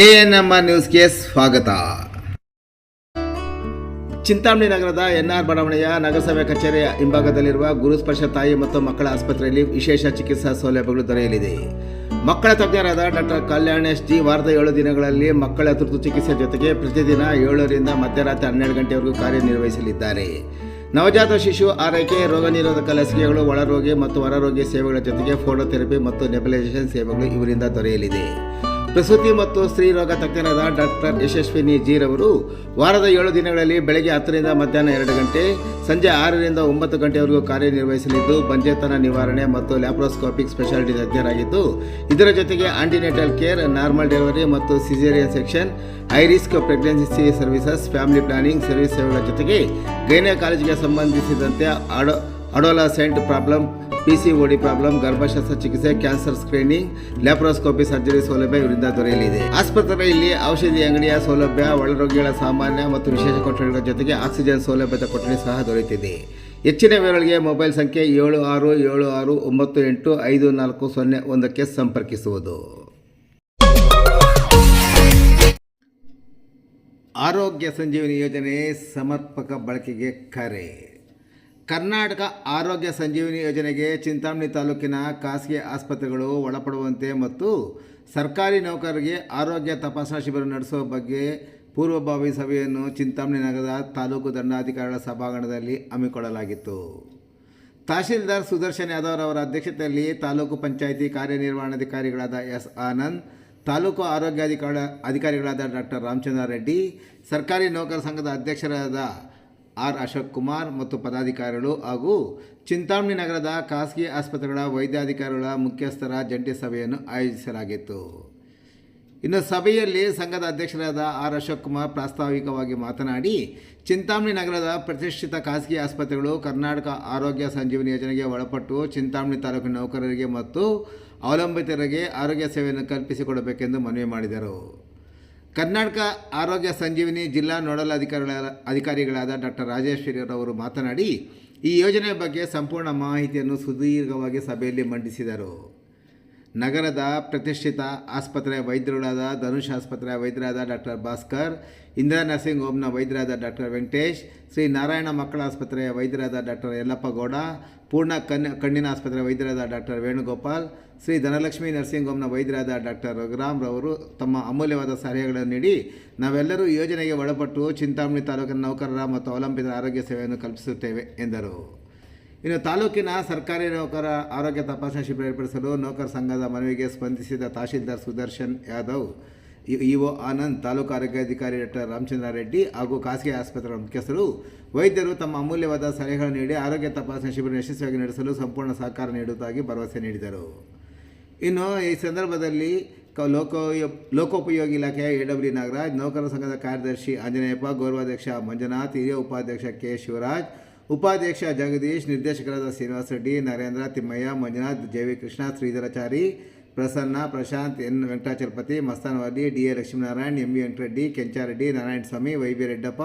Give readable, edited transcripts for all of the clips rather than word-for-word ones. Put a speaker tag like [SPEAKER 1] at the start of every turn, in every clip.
[SPEAKER 1] ANMR ನ್ಯೂಸ್ಗೆ ಸ್ವಾಗತ. ಚಿಂತಾಮಣಿ ನಗರದ NR ಬಡಾವಣೆಯ ನಗರಸಭೆ ಕಚೇರಿಯ ಹಿಂಭಾಗದಲ್ಲಿರುವ ಗುರುಸ್ಪರ್ಶ ತಾಯಿ ಮತ್ತು ಮಕ್ಕಳ ಆಸ್ಪತ್ರೆಯಲ್ಲಿ ವಿಶೇಷ ಚಿಕಿತ್ಸಾ ಸೌಲಭ್ಯಗಳು ದೊರೆಯಲಿದೆ. ಮಕ್ಕಳ ತಜ್ಞರಾದ ಡಾಕ್ಟರ್ ಕಲ್ಯಾಣೇಶ್ ಜಿ ವಾರದ 7 ದಿನಗಳಲ್ಲಿ ಮಕ್ಕಳ ತುರ್ತು ಚಿಕಿತ್ಸೆ ಜೊತೆಗೆ ಪ್ರತಿದಿನ 7ರಿಂದ ಮಧ್ಯರಾತ್ರಿ 12 ಗಂಟೆವರೆಗೂ ಕಾರ್ಯನಿರ್ವಹಿಸಲಿದ್ದಾರೆ. ನವಜಾತ ಶಿಶು ಆರೈಕೆ, ರೋಗ ನಿರೋಧಕ ಲಸಿಕೆಗಳು, ಒಳರೋಗಿ ಮತ್ತು ಹೊರರೋಗಿ ಸೇವೆಗಳ ಜೊತೆಗೆ ಫೋಟೋಥೆರಪಿ ಮತ್ತು ನೆಬಲೈಸೇಷನ್ ಸೇವೆಗಳು ಇವರಿಂದ ದೊರೆಯಲಿದೆ. ಪ್ರಸೂತಿ ಮತ್ತು ಸ್ತ್ರೀ ರೋಗ ತಜ್ಞರಾದ ಡಾಕ್ಟರ್ ಯಶಸ್ವಿನಿ ಜಿ ರವರು ವಾರದ 7 ದಿನಗಳಲ್ಲಿ ಬೆಳಗ್ಗೆ 10ರಿಂದ ಮಧ್ಯಾಹ್ನ 2 ಗಂಟೆ, ಸಂಜೆ 6ರಿಂದ 9 ಗಂಟೆವರೆಗೂ ಕಾರ್ಯನಿರ್ವಹಿಸಲಿದ್ದು ಬಂಜೆತನ ನಿವಾರಣೆ ಮತ್ತು ಲ್ಯಾಪ್ರೋಸ್ಕೋಪಿಕ್ ಸ್ಪೆಷಾಲಿಟಿ ತಜ್ಞರಾಗಿದ್ದು, ಇದರ ಜೊತೆಗೆ ಆಂಟಿನೇಟಲ್ ಕೇರ್, ನಾರ್ಮಲ್ ಡೆಲಿವರಿ ಮತ್ತು caesarean section, high risk pregnancy services, family planning service ಸೇವೆಗಳ ಜೊತೆಗೆ ಗೈನಕಾಲಜಿಗೆ ಸಂಬಂಧಿಸಿದಂತೆ ಅಡೋಲಸೆಂಟ್ ಪ್ರಾಬ್ಲಮ್, PCOD ಪ್ರಾಬ್ಲಮ್, ಗರ್ಭಶಸ್ತ್ರ ಚಿಕಿತ್ಸೆ, ಕ್ಯಾನ್ಸರ್ ಸ್ಕ್ರೀನಿಂಗ್, ಲ್ಯಾಪ್ರೋಸ್ಕೋಪಿ ಸರ್ಜರಿ ಸೌಲಭ್ಯ ಇವರಿಂದ ದೊರೆಯಲಿದೆ. ಆಸ್ಪತ್ರೆಯಲ್ಲಿ ಔಷಧಿ ಅಂಗಡಿಯ ಸೌಲಭ್ಯ, ಒಳರೋಗಿಗಳ ಸಾಮಾನ್ಯ ಮತ್ತು ವಿಶೇಷ ಕೊಠಡಿಗಳ ಜೊತೆಗೆ ಆಕ್ಸಿಜನ್ ಸೌಲಭ್ಯದ ಕೊಠಡಿ ಸಹ ದೊರೆಯುತ್ತಿದೆ. ಹೆಚ್ಚಿನ ವಿವರಗಳಿಗೆ ಮೊಬೈಲ್ ಸಂಖ್ಯೆ 7676985401ಕ್ಕೆ ಸಂಪರ್ಕಿಸುವುದು. ಆರೋಗ್ಯ ಸಂಜೀವಿನಿ ಯೋಜನೆ ಸಮರ್ಪಕ ಬಳಕೆಗೆ ಕರೆ. ಕರ್ನಾಟಕ ಆರೋಗ್ಯ ಸಂಜೀವಿನಿ ಯೋಜನೆಗೆ ಚಿಂತಾಮಣಿ ತಾಲೂಕಿನ ಖಾಸಗಿ ಆಸ್ಪತ್ರೆಗಳು ಒಳಪಡುವಂತೆ ಮತ್ತು ಸರ್ಕಾರಿ ನೌಕರರಿಗೆ ಆರೋಗ್ಯ ತಪಾಸಣಾ ಶಿಬಿರ ನಡೆಸುವ ಬಗ್ಗೆ ಪೂರ್ವಭಾವಿ ಸಭೆಯನ್ನು ಚಿಂತಾಮಣಿ ನಗರದ ತಾಲೂಕು ದಂಡಾಧಿಕಾರಿಗಳ ಸಭಾಂಗಣದಲ್ಲಿ ಹಮ್ಮಿಕೊಳ್ಳಲಾಗಿತ್ತು. ತಹಶೀಲ್ದಾರ್ ಸುದರ್ಶನ್ ಯಾದವ್ ಅವರ ಅಧ್ಯಕ್ಷತೆಯಲ್ಲಿ ತಾಲೂಕು ಪಂಚಾಯಿತಿ ಕಾರ್ಯನಿರ್ವಹಣಾಧಿಕಾರಿಗಳಾದ S. ಆನಂದ್, ತಾಲೂಕು ಅಧಿಕಾರಿಗಳಾದ ಡಾಕ್ಟರ್ ರಾಮಚಂದ್ರ ರೆಡ್ಡಿ, ಸರ್ಕಾರಿ ನೌಕರ ಸಂಘದ ಅಧ್ಯಕ್ಷರಾದ R. ಅಶೋಕ್ ಕುಮಾರ್ ಮತ್ತು ಪದಾಧಿಕಾರಿಗಳು ಹಾಗೂ ಚಿಂತಾಮಣಿ ನಗರದ ಖಾಸಗಿ ಆಸ್ಪತ್ರೆಗಳ ವೈದ್ಯಾಧಿಕಾರಿಗಳ ಮುಖ್ಯಸ್ಥರ ಜಂಟಿ ಸಭೆಯನ್ನು ಆಯೋಜಿಸಲಾಗಿತ್ತು. ಇನ್ನು ಸಭೆಯಲ್ಲಿ ಸಂಘದ ಅಧ್ಯಕ್ಷರಾದ R. ಅಶೋಕ್ ಕುಮಾರ್ ಪ್ರಾಸ್ತಾವಿಕವಾಗಿ ಮಾತನಾಡಿ, ಚಿಂತಾಮಣಿ ನಗರದ ಪ್ರತಿಷ್ಠಿತ ಖಾಸಗಿ ಆಸ್ಪತ್ರೆಗಳು ಕರ್ನಾಟಕ ಆರೋಗ್ಯ ಸಂಜೀವಿನಿ ಯೋಜನೆಗೆ ಒಳಪಟ್ಟು ಚಿಂತಾಮಣಿ ತಾಲೂಕಿನ ನೌಕರರಿಗೆ ಮತ್ತು ಅವಲಂಬಿತರಿಗೆ ಆರೋಗ್ಯ ಸೇವೆಯನ್ನು ಕಲ್ಪಿಸಿಕೊಡಬೇಕೆಂದು ಮನವಿ ಮಾಡಿದರು. ಕರ್ನಾಟಕ ಆರೋಗ್ಯ ಸಂಜೀವಿನಿ ಜಿಲ್ಲಾ ನೋಡಲ್ ಅಧಿಕಾರಿಗಳಾದ ಡಾಕ್ಟರ್ ರಾಜೇಶ್ವರಿಯವರು ಮಾತನಾಡಿ, ಈ ಯೋಜನೆಯ ಬಗ್ಗೆ ಸಂಪೂರ್ಣ ಮಾಹಿತಿಯನ್ನು ಸುದೀರ್ಘವಾಗಿ ಸಭೆಯಲ್ಲಿ ಮಂಡಿಸಿದರು. ನಗರದ ಪ್ರತಿಷ್ಠಿತ ಆಸ್ಪತ್ರೆಯ ವೈದ್ಯರುಗಳಾದ ಧನುಷ್ ಆಸ್ಪತ್ರೆಯ ವೈದ್ಯರಾದ ಡಾಕ್ಟರ್ ಭಾಸ್ಕರ್, ಇಂದಿರಾ ನರ್ಸಿಂಗ್ ಹೋಮ್ನ ವೈದ್ಯರಾದ ಡಾಕ್ಟರ್ ವೆಂಕಟೇಶ್, ಶ್ರೀ ನಾರಾಯಣ ಮಕ್ಕಳ ಆಸ್ಪತ್ರೆಯ ವೈದ್ಯರಾದ ಡಾಕ್ಟರ್ ಯಲ್ಲಪ್ಪ ಗೌಡ, ಪೂರ್ಣ ಕಣ್ಣಿನ ಆಸ್ಪತ್ರೆಯ ವೈದ್ಯರಾದ ಡಾಕ್ಟರ್ ವೇಣುಗೋಪಾಲ್, ಶ್ರೀ ಧನಲಕ್ಷ್ಮಿ ನರ್ಸಿಂಗ್ ಹೋಮ್ನ ವೈದ್ಯರಾದ ಡಾಕ್ಟರ್ ರಘುರಾಮ್ ರವರು ತಮ್ಮ ಅಮೂಲ್ಯವಾದ ಸಲಹೆಗಳನ್ನು ನೀಡಿ, ನಾವೆಲ್ಲರೂ ಈ ಯೋಜನೆಗೆ ಒಳಪಟ್ಟು ಚಿಂತಾಮಣಿ ತಾಲೂಕಿನ ನೌಕರರ ಮತ್ತು ಅವಲಂಬಿತರ ಆರೋಗ್ಯ ಸೇವೆಯನ್ನು ಕಲ್ಪಿಸುತ್ತೇವೆ ಎಂದರು. ಇನ್ನು ತಾಲೂಕಿನ ಸರ್ಕಾರಿ ನೌಕರ ಆರೋಗ್ಯ ತಪಾಸಣಾ ಶಿಬಿರ ಏರ್ಪಡಿಸಲು ನೌಕರ ಸಂಘದ ಮನವಿಗೆ ಸ್ಪಂದಿಸಿದ ತಹಶೀಲ್ದಾರ್ ಸುದರ್ಶನ್ ಯಾದವ್, EO ಆನಂದ್, ತಾಲೂಕು ಆರೋಗ್ಯಾಧಿಕಾರಿ ಡಾಕ್ಟರ್ ರಾಮಚಂದ್ರ ರೆಡ್ಡಿ ಹಾಗೂ ಖಾಸಗಿ ಆಸ್ಪತ್ರೆಗಳ ಮುಖ್ಯಸ್ಥರು, ವೈದ್ಯರು ತಮ್ಮ ಅಮೂಲ್ಯವಾದ ಸಲಹೆಗಳನ್ನು ನೀಡಿ ಆರೋಗ್ಯ ತಪಾಸಣಾ ಶಿಬಿರ ಯಶಸ್ವಿಯಾಗಿ ನಡೆಸಲು ಸಂಪೂರ್ಣ ಸಹಕಾರ ನೀಡುವುದಾಗಿ ಭರವಸೆ ನೀಡಿದರು. ಇನ್ನು ಈ ಸಂದರ್ಭದಲ್ಲಿ ಲೋಕೋಪಯೋಗಿ ಇಲಾಖೆಯ AW ನಾಗರಾಜ್, ನೌಕರ ಸಂಘದ ಕಾರ್ಯದರ್ಶಿ ಆಂಜನೇಯಪ್ಪ, ಗೌರವಾಧ್ಯಕ್ಷ ಮಂಜುನಾಥ್, ಹಿರಿಯ ಉಪಾಧ್ಯಕ್ಷ K. ಶಿವರಾಜ್, ಉಪಾಧ್ಯಕ್ಷ ಜಗದೀಶ್, ನಿರ್ದೇಶಕರಾದ Srinivasa Reddy, Narendra, Thimmaiah, Manjunath, JV Krishna, ಶ್ರೀಧರಾಚಾರಿ, Prasanna, Prashant, N. Venkatachalapathi, ಮಸ್ತಾನವಾದಿ, DA Lakshminarayan, MV Venkatareddy, Kenchareddy, Narayana ಸ್ವಾಮಿ, YB ರೆಡ್ಡಪ್ಪ,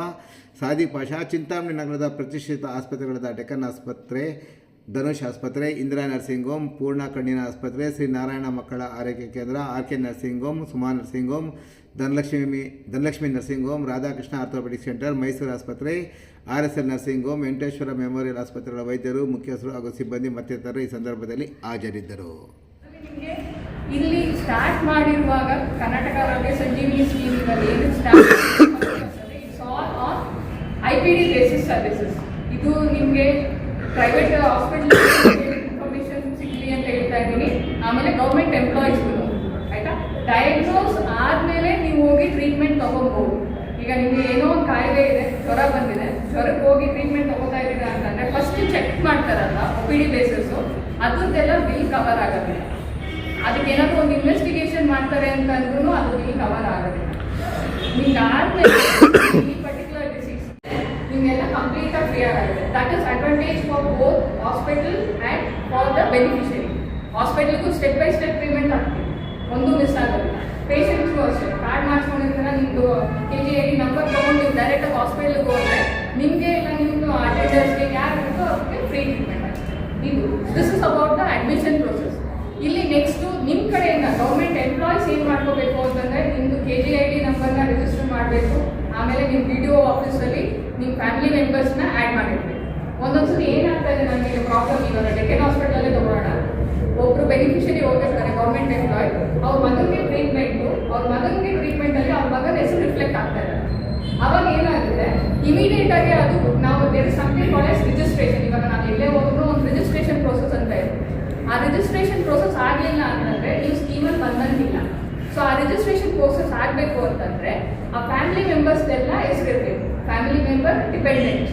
[SPEAKER 1] ಸಾದಿಕ್ ಪಾಷಾ, ಚಿಂತಾಮಣಿ ನಗರದ ಪ್ರತಿಷ್ಠಿತ ಆಸ್ಪತ್ರೆಗಳಾದ ಡೆಕ್ಕನ್ ಆಸ್ಪತ್ರೆ, ಧನುಷ್ ಆಸ್ಪತ್ರೆ, ಇಂದಿರಾ ನರ್ಸಿಂಗ್ ಹೋಮ್, ಪೂರ್ಣ ಕಣ್ಣಿನ ಆಸ್ಪತ್ರೆ, ಶ್ರೀ ನಾರಾಯಣ ಮಕ್ಕಳ ಆರೈಕೆ ಕೇಂದ್ರ, RK nursing home, Suma nursing home, Dhanalakshmi nursing home, Radhakrishna orthopaedic centre, Mysuru ಆಸ್ಪತ್ರೆ, RSL nursing home, Venkateshwara memorial ಆಸ್ಪತ್ರೆಗಳ ವೈದ್ಯರು, ಮುಖ್ಯಸ್ಥರು ಹಾಗೂ ಸಿಬ್ಬಂದಿ ಮತ್ತಿತರರು ಈ ಸಂದರ್ಭದಲ್ಲಿ ಹಾಜರಿದ್ದರು.
[SPEAKER 2] ಇಲ್ಲಿ ಸ್ಟಾರ್ಟ್ ಮಾಡಿರುವಾಗ ಕರ್ನಾಟಕ ಆರೋಗ್ಯ ಸಂಜೀವಿನಿ ಸ್ಕೀಮ್ಗಳಲ್ಲಿ ಏನು start it's all on IPD basis services. ಇದು ನಿಮಗೆ ಪ್ರೈವೇಟ್ ಹಾಸ್ಪಿಟಲ್ ಇನ್ಫಾರ್ಮೇಶನ್ ಸಿಗಲಿ ಅಂತ ಹೇಳ್ತಾ ಇದ್ದೀನಿ. ಆಮೇಲೆ ಗೌರ್ಮೆಂಟ್ ಎಂಪ್ಲಾಯೀಸ್ಗಳು, ಆಯಿತಾ, ಡಯಾಗ್ನೋಸ್ ಆದಮೇಲೆ ನೀವು ಹೋಗಿ ಟ್ರೀಟ್ಮೆಂಟ್ ತೊಗೊಬೋದು. ಈಗ ನಿಮಗೆ ಏನೋ ಒಂದು ಕಾಯಿಲೆ ಇದೆ, ಜ್ವರ ಬಂದಿದೆ, ಜ್ವರಕ್ಕೆ ಹೋಗಿ ಟ್ರೀಟ್ಮೆಂಟ್ ತೊಗೋತಾ ಇದ್ದೀರಾ ಅಂತಂದರೆ ಫಸ್ಟ್ ಚೆಕ್ ಮಾಡ್ತಾರಲ್ಲ OPD ಬೇಸಿಸು, ಅದರದ್ದೆಲ್ಲ ಬಿಲ್ ಕವರ್ ಆಗೋದಿಲ್ಲ. ಅದಕ್ಕೆ ಏನಾದರೂ ಒಂದು ಇನ್ವೆಸ್ಟಿಗೇಷನ್ ಮಾಡ್ತಾರೆ ಅಂತ ಅಂದ್ರೂ ಅದು ಬಿಲ್ ಕವರ್ ಆಗೋದಿಲ್ಲ. ನಿಮ್ಗೆ ಆದಮೇಲೆ ಈ ಪರ್ಟಿಕ್ಯುಲರ್ ಡಿಸೀಸ್ ನಿಮಗೆಲ್ಲ ಕಂಪ್ಲೀಟಾಗಿ ಫ್ರೀ ಆಗುತ್ತೆ. That is advantage for both hospital and for the beneficiary. ಹಾಸ್ಪಿಟಲ್ಗೂ ಸ್ಟೆಪ್ ಬೈ ಸ್ಟೆಪ್ ಪೇಮೆಂಟ್ ಆಗ್ತದೆ, ಒಂದು ಮಿಸ್ ಆಗೋದಿಲ್ಲ. ಪೇಷಂಟ್ಸ್ಗೂ ಅಷ್ಟೇ ಕಾರ್ಡ್ ಮಾಡಿಸ್ಕೊಂಡಿರ್ತಾರೆ, ನಿಮ್ಮದು KGAD ನಂಬರ್ ತೊಗೊಂಡು ನೀವು ಡೈರೆಕ್ಟಾಗಿ ಹಾಸ್ಪಿಟಲ್ಗೆ ಹೋದರೆ ನಿಮಗೆ ಇಲ್ಲ ನಿಮ್ಮದು ಅಟೆಂಡರ್ಸ್ಗೆ ಯಾರು ಇರುತ್ತೋ ಅವ್ರಿಗೆ ಫ್ರೀ ಟ್ರೀಟ್ಮೆಂಟ್ ಆಗ್ತದೆ. ಇದು this is about the admission process. ಇಲ್ಲಿ ನೆಕ್ಸ್ಟು ನಿಮ್ಮ ಕಡೆಯಿಂದ ಗೌರ್ಮೆಂಟ್ ಎಂಪ್ಲಾಯೀಸ್ ಏನು ಮಾಡ್ಕೋಬೇಕು ಅಂತಂದರೆ ನಿಮ್ಮದು KGID ನಂಬರ್ನ ರಿಜಿಸ್ಟರ್ ಮಾಡಬೇಕು. ಆಮೇಲೆ ನಿಮ್ಮ BDO ಆಫೀಸಲ್ಲಿ ನಿಮ್ಮ ಫ್ಯಾಮಿಲಿ ಮೆಂಬರ್ಸ್ನ ಆ್ಯಡ್ ಮಾಡಿರ್ಬೇಕು. ಒಂದೊಂದ್ಸರಿ ಏನಾಗ್ತಾ ಇದೆ ನನಗೆ ಪ್ರಾಬ್ಲಮ್, ಇವಾಗ ಡೆಕ್ಕನ್ ಹಾಸ್ಪಿಟಲಲ್ಲೇ ತಗೊಳ್ಳೋಣ, ಒಬ್ಬರು ಬೆನಿಫಿಷರಿ ಹೋಗಿರ್ತಾರೆ ಗೌರ್ಮೆಂಟ್ ಎಂಪ್ಲಾಯ್, ಅವ್ರ ಮಗನಿಗೆ ಟ್ರೀಟ್ಮೆಂಟು, ಅವ್ರ ಮಗನಿಗೆ ಟ್ರೀಟ್ಮೆಂಟಲ್ಲಿ ಅವ್ರ ಮಗನ ಹೆಸರು ರಿಫ್ಲೆಕ್ಟ್ ಆಗ್ತಾ ಇದೆ. ಅವಾಗ ಏನಾಗುತ್ತೆ, ಇಮಿಡಿಯೇಟ್ ಆಗಿ ಅದು ನಾವು ಬೇರೆ ಸಮಥಿಂಗ್ ಕಾಲೇಜ್ ರಿಜಿಸ್ಟ್ರೇಷನ್, ಇವಾಗ ನಾವು ಎಲ್ಲೇ ಹೋದ್ರೂ ಒಂದು ರಿಜಿಸ್ಟ್ರೇಷನ್ ಪ್ರೋಸೆಸ್ ಅಂತ ಇದೆ. ಆ ರಿಜಿಸ್ಟ್ರೇಷನ್ ಪ್ರೋಸೆಸ್ ಆಗಲಿಲ್ಲ ಅಂತಂದರೆ ನೀವು ಸ್ಕೀಮಲ್ಲಿ ಬಂದಂಗಿಲ್ಲ. ಸೊ ಆ ರಿಜಿಸ್ಟ್ರೇಷನ್ ಪ್ರೋಸೆಸ್ ಆಗಬೇಕು ಅಂತಂದರೆ ಆ ಫ್ಯಾಮಿಲಿ ಮೆಂಬರ್ಸ್ದೆಲ್ಲ ಹೆಸರಿರಬೇಕು. Family member, dependent.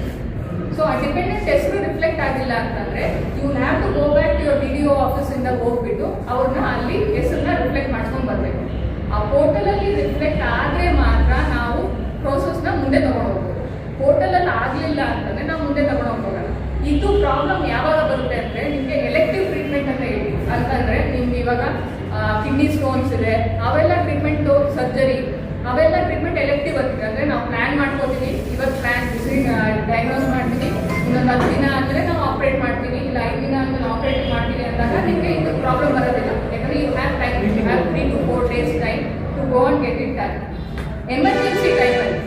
[SPEAKER 2] ಸೊ ಆ ಡಿಪೆಂಡೆಂಟ್ ಹೆಸರು ರಿಫ್ಲೆಕ್ಟ್ ಆಗಿಲ್ಲ ಅಂತಂದರೆ you have to go back to your BDO ಆಫೀಸಿಂದ ಹೋಗ್ಬಿಟ್ಟು ಅವ್ರನ್ನ ಅಲ್ಲಿ ಹೆಸರನ್ನ ರಿಫ್ಲೆಕ್ಟ್ ಮಾಡ್ಕೊಂಡು ಬರಬೇಕು. ಆ ಪೋರ್ಟಲಲ್ಲಿ ರಿಫ್ಲೆಕ್ಟ್ ಆದರೆ ಮಾತ್ರ ನಾವು ಪ್ರೋಸೆಸ್ನ ಮುಂದೆ ತಗೊಂಡು ಹೋಗ್ಬೋದು. ಪೋರ್ಟಲಲ್ಲಿ ಆಗಲಿಲ್ಲ ಅಂತಂದರೆ ನಾವು ಮುಂದೆ ತಗೊಂಡು ಹೋಗೋಲ್ಲ. ಇದು ಪ್ರಾಬ್ಲಮ್ ಯಾವಾಗ ಬರುತ್ತೆ ಅಂದರೆ ನಿಮಗೆ ಎಲೆಕ್ಟಿವ್ ಟ್ರೀಟ್ಮೆಂಟ್ ಅಂತ ಹೇಳಿ ಅಂತಂದರೆ ನಿಮ್ಗೆ ಇವಾಗ ಕಿಡ್ನಿ ಸ್ಟೋನ್ಸ್ ಇದೆ, ಅವೆಲ್ಲ ಟ್ರೀಟ್ಮೆಂಟು, ಸರ್ಜರಿ, ಅವೆಲ್ಲ ಟ್ರೀಟ್ಮೆಂಟ್ ಎಲೆಕ್ಟಿವ್ ಆಗ್ತಿದೆ. ಅಂದರೆ ನಾವು ಪ್ಲ್ಯಾನ್ ಮಾಡ್ಕೋತೀವಿ, ಇವತ್ತು ಡಯಾಗ್ನೋಸ್ ಮಾಡ್ತೀವಿ, ಇನ್ನೊಂದು 10 ದಿನ ಅಂದರೆ ನಾವು ಆಪ್ರೇಟ್ ಮಾಡ್ತೀವಿ, ಇಲ್ಲ 5 ದಿನ ಆದಮೇಲೆ ಆಪ್ರೇಟ್ ಮಾಡ್ತೀವಿ ಅಂದಾಗ ನಿಮಗೆ ಇದು ಪ್ರಾಬ್ಲಮ್ ಬರೋದಿಲ್ಲ. ಯಾಕಂದರೆ you have time, you have 3 to 4 days time to go on get it done. Emergency ಟೈಮಲ್ಲಿ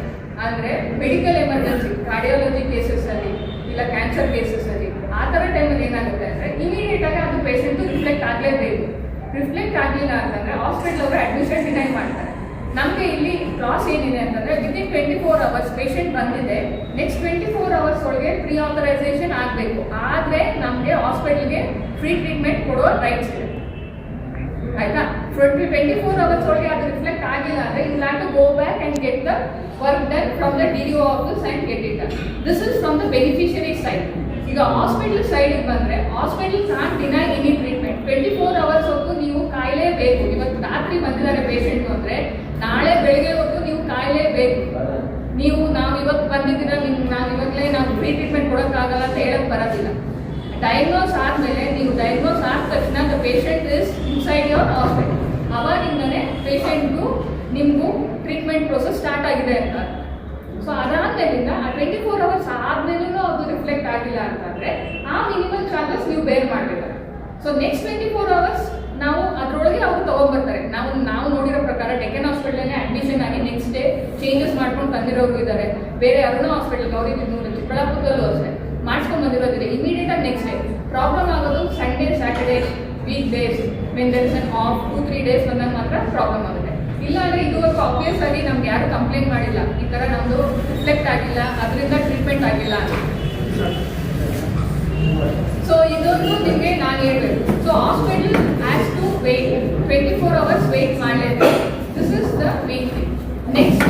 [SPEAKER 2] ಅಂದರೆ ಮೆಡಿಕಲ್ ಎಮರ್ಜೆನ್ಸಿ, ಕಾರ್ಡಿಯಾಲಜಿ ಕೇಸಸ್ಸಲ್ಲಿ ಇಲ್ಲ ಕ್ಯಾನ್ಸರ್ ಕೇಸಸ್ಸಲ್ಲಿ ಆ ಥರ ಟೈಮಲ್ಲಿ ಏನಾಗುತ್ತೆ ಅಂದರೆ ಇಮಿಡಿಯೇಟಾಗಿ ಅದು ಪೇಷಂಟು ರಿಫ್ಲೆಕ್ಟ್ ಆಗಲೇಬೇಕು. ರಿಫ್ಲೆಕ್ಟ್ ಆಗಲಿಲ್ಲ ಅಂತಂದರೆ ಹಾಸ್ಪಿಟಲ್ ಅವರು ಅಡ್ಮಿಷನ್ ಡಿನೈ ಮಾಡ್ತಾರೆ. ನಮಗೆ ಇಲ್ಲಿ ಕ್ಲಾಸ್ ಏನಿದೆ ಅಂತಂದರೆ ವಿತಿನ್ 24 hours ಪೇಷಂಟ್ ಬಂದಿದೆ, ನೆಕ್ಸ್ಟ್ 24 hours ಒಳಗೆ ಪ್ರೀ ಆಥರೈಸೇಷನ್ ಆಗಬೇಕು. ಆದರೆ ನಮಗೆ ಹಾಸ್ಪಿಟಲ್ಗೆ ಫ್ರೀ ಟ್ರೀಟ್ಮೆಂಟ್ ಕೊಡುವ ರೈಟ್ಸ್ ಇದೆ, ಆಯಿತಾ? 24 hours ಒಳಗೆ ಅದು ರಿಫ್ಲೆಕ್ಟ್ ಆಗಿಲ್ಲ ಅಂದರೆ you have to go back and get the work done from the DDO office and get it done. This is from the beneficiary side. ಈಗ ಹಾಸ್ಪಿಟಲ್ ಸೈಡಿಗೆ ಬಂದರೆ hospital can't deny any treatment. 24 hours ಹೊತ್ತು ನೀವು ಕಾಯಲೇಬೇಕು. ಇವತ್ತು ರಾತ್ರಿ ಬಂದಿದ್ದಾರೆ patient ಅಂದರೆ ನಾಳೆ ಬೆಳಗ್ಗೆ ಹೊತ್ತು ನೀವು ಕಾಯಲೇಬೇಕು. ನಾವು ಇವತ್ತು ಬಂದಿದ್ದೀರ, ನಾವು ಇವಾಗಲೇ ನಾವು ಫ್ರೀ ಟ್ರೀಟ್ಮೆಂಟ್ ಕೊಡೋಕ್ಕಾಗಲ್ಲ ಅಂತ ಹೇಳಕ್ಕೆ ಬರೋದಿಲ್ಲ. ಡಯಾಗ್ನೋಸ್ ಆದಮೇಲೆ ನೀವು ಡಯಾಗ್ನೋಸ್ ಆದ ತಕ್ಷಣ the patient is inside your hospital, ಅವಾಗಿಂದನೇ ಪೇಷಂಟ್ಗೂ ನಿಮಗೂ ಟ್ರೀಟ್ಮೆಂಟ್ ಪ್ರೋಸೆಸ್ ಸ್ಟಾರ್ಟ್ ಆಗಿದೆ ಅಂತ. ಸೊ ಅದಾದಮೇಲಿಂದ ಆ 24 hours ಆದಮೇಲೂ ಅದು ರಿಫ್ಲೆಕ್ಟ್ ಆಗಿಲ್ಲ ಅಂತಂದರೆ ಆ ಮಿನಿಮಮ್ ಚಾರ್ಜಸ್ ನೀವು ಬೇರ್ ಮಾಡಬೇಕು. ಸೊ ನೆಕ್ಸ್ಟ್ 24 hours ನಾವು ಅದರೊಳಗೆ ಅವರು ತೊಗೊಂಡ್ಬರ್ತಾರೆ. ನಾವು ನೋಡಿರೋ ಪ್ರಕಾರ ಡೆಕ್ಕನ್ ಹಾಸ್ಪಿಟಲಲ್ಲೇ ಅಡ್ಮಿಷನ್ ಆಗಿ ನೆಕ್ಸ್ಟ್ ಡೇ ಚೇಂಜಸ್ ಮಾಡ್ಕೊಂಡು ಬಂದಿರೋರು ಇದ್ದಾರೆ. ಬೇರೆ ಅರುಣ ಹಾಸ್ಪಿಟಲ್, ಗೌರಿಬಿದನೂರು, ಚಿಕ್ಕಬಳ್ಳಾಪುರದಲ್ಲೂ ಅಷ್ಟೇ ಮಾಡ್ಕೊಂಡು ಬಂದಿರೋದಿದೆ. ಇಮಿಡಿಯೇಟಾಗಿ ನೆಕ್ಸ್ಟ್ ಡೇ ಪ್ರಾಬ್ಲಮ್ ಆಗೋದು Sunday, Saturday, week days, when there is an off 2-3 days ಬಂದಾಗ ಮಾತ್ರ ಪ್ರಾಬ್ಲಮ್ ಆಗುತ್ತೆ. ಇಲ್ಲ ಅಂದರೆ ಇದುವರೆಗೂ ಆಬ್ವಿಯಸ್ ಆಗಿ ನಮ್ಗೆ ಯಾರು ಕಂಪ್ಲೇಂಟ್ ಮಾಡಿಲ್ಲ, ಈ ಥರ ನಮ್ಮದು ರಿಫ್ಲೆಕ್ಟ್ ಆಗಿಲ್ಲ, ಅದರಿಂದ ಟ್ರೀಟ್ಮೆಂಟ್ ಆಗಿಲ್ಲ ಅಂತ. ಸೊ ಇದೊಂದು ನಿಮಗೆ ನಾನು ಹೇಳಬೇಕು. So hospital has to wait 24 hours wait ಮಾಡಲೇಬೇಕು. This is the main thing. Next